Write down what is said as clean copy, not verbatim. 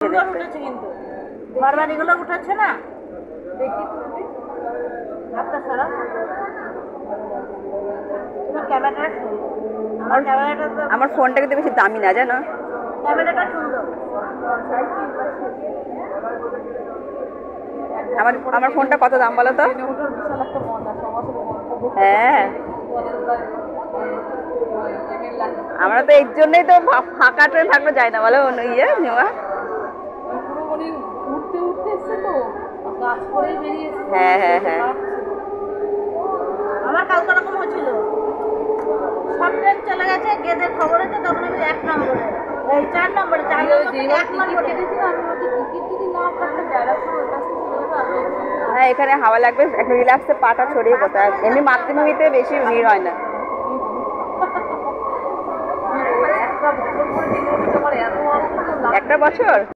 সুন্দর উঠেছে কিন্তু বারবার এগুলো উঠেছে না দেখি তুমি আপনার সারা তোমার ক্যামেরাটা আমার ফোনটা কিন্তু বেশি দামি না জানো, ক্যামেরাটা সুন্দর। আমার ফোনটা কত দাম বলো তো? হ্যাঁ, আমরা তো এর জন্যই তো ফাঁকা ট্রেন থাকলে যাই না বলো ইয়ে নেওয়া। উঠতে উঠতে এসছে তো গাছ করে বেরিয়েছে। হ্যাঁ হ্যাঁ হ্যাঁ, আমার কালকে রকম হয়েছিল, সব ট্রেন চলে গেছে, গেদের খবর হয়েছে, তখন আমি 1 নম্বরে এই 4 নম্বরে 1 নম্বরে কেটেছিলাম। আমি টিকিট যদি না কাটতে ডাইরেক্ট ওর কাছ থেকে হ্যাঁ এখানে হাওয়া লাগবে, একটা রিল্যাক্সে পাটা ছড়িয়ে বসে। এমনি মাতৃভূমিতে বেশি ভিড় হয় না। একটা বছর